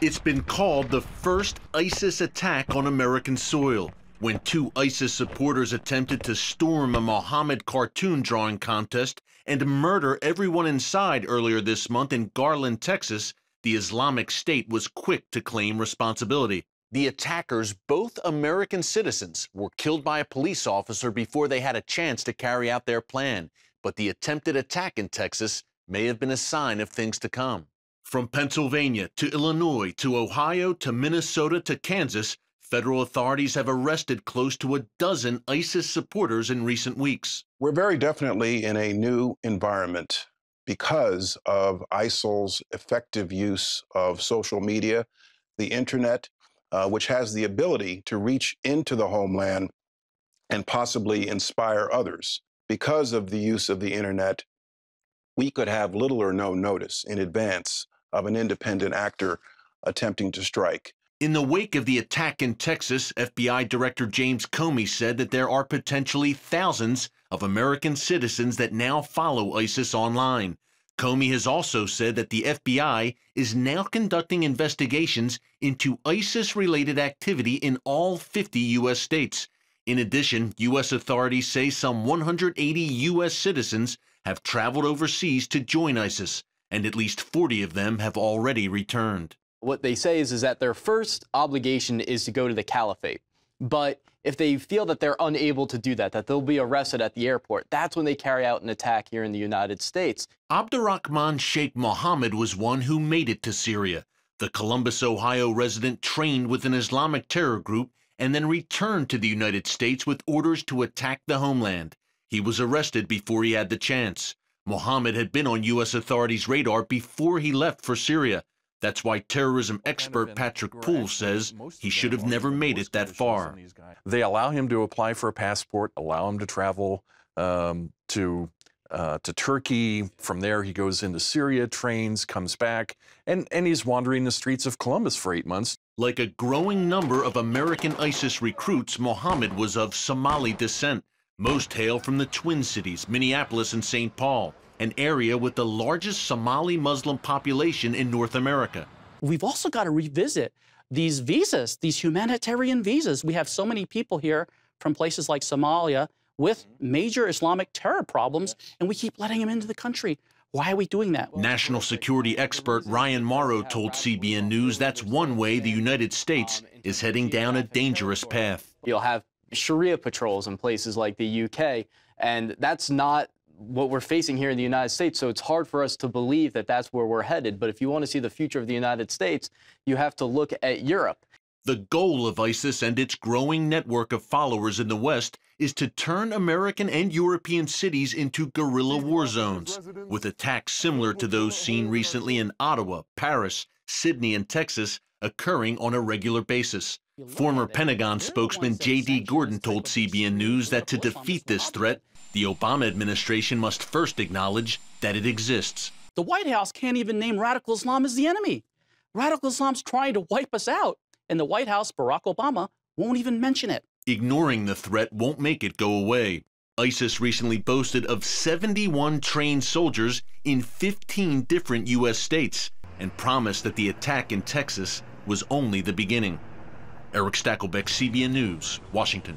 It's been called the first ISIS attack on American soil, when two ISIS supporters attempted to storm a Mohammed cartoon drawing contest and murder everyone inside earlier this month in Garland, Texas. The Islamic State was quick to claim responsibility. The attackers, both American citizens, were killed by a police officer before they had a chance to carry out their plan. But the attempted attack in Texas may have been a sign of things to come. From Pennsylvania to Illinois to Ohio to Minnesota to Kansas, federal authorities have arrested close to a dozen ISIS supporters in recent weeks. We're very definitely in a new environment because of ISIL's effective use of social media, the internet, which has the ability to reach into the homeland and possibly inspire others. Because of the use of the internet, we could have little or no notice in advance of an independent actor attempting to strike. In the wake of the attack in Texas, FBI Director James Comey said that there are potentially thousands of American citizens that now follow ISIS online. Comey has also said that the FBI is now conducting investigations into ISIS-related activity in all 50 U.S. states. In addition, U.S. authorities say some 180 U.S. citizens have traveled overseas to join ISIS, and at least 40 of them have already returned. What they say is that their first obligation is to go to the caliphate. But if they feel that they're unable to do that, that they'll be arrested at the airport, that's when they carry out an attack here in the United States. Abdurrahman Sheikh Mohammed was one who made it to Syria. The Columbus, Ohio resident trained with an Islamic terror group and then returned to the United States with orders to attack the homeland. He was arrested before he had the chance. Mohammed had been on U.S. authorities' radar before he left for Syria. That's why terrorism expert Patrick Poole says he should have never made it that far. They allow him to apply for a passport, allow him to travel to Turkey. From there, he goes into Syria, trains, comes back, and he's wandering the streets of Columbus for 8 months. Like a growing number of American ISIS recruits, Mohammed was of Somali descent. Most hail from the Twin Cities, Minneapolis and St. Paul, an area with the largest Somali-Muslim population in North America. We've also got to revisit these visas, these humanitarian visas. We have so many people here from places like Somalia with major Islamic terror problems, and we keep letting them into the country. Why are we doing that? National security expert Ryan Morrow told CBN News that's one way the United States is heading down a dangerous path. You'll have Sharia patrols in places like the UK, and that's not what we're facing here in the United States, so it's hard for us to believe that that's where we're headed. But if you want to see the future of the United States, you have to look at Europe. The goal of ISIS and its growing network of followers in the West is to turn American and European cities into guerrilla war zones, with attacks similar to those seen recently in Ottawa, Paris, Sydney, and Texas occurring on a regular basis. Former Pentagon spokesman J.D. Gordon told CBN News that to defeat this threat, the Obama administration must first acknowledge that it exists. The White House can't even name radical Islam as the enemy. Radical Islam's trying to wipe us out, and the White House, Barack Obama, won't even mention it. Ignoring the threat won't make it go away. ISIS recently boasted of 71 trained soldiers in 15 different U.S. states and promised that the attack in Texas was only the beginning. Eric Stakelbeck, CBN News, Washington.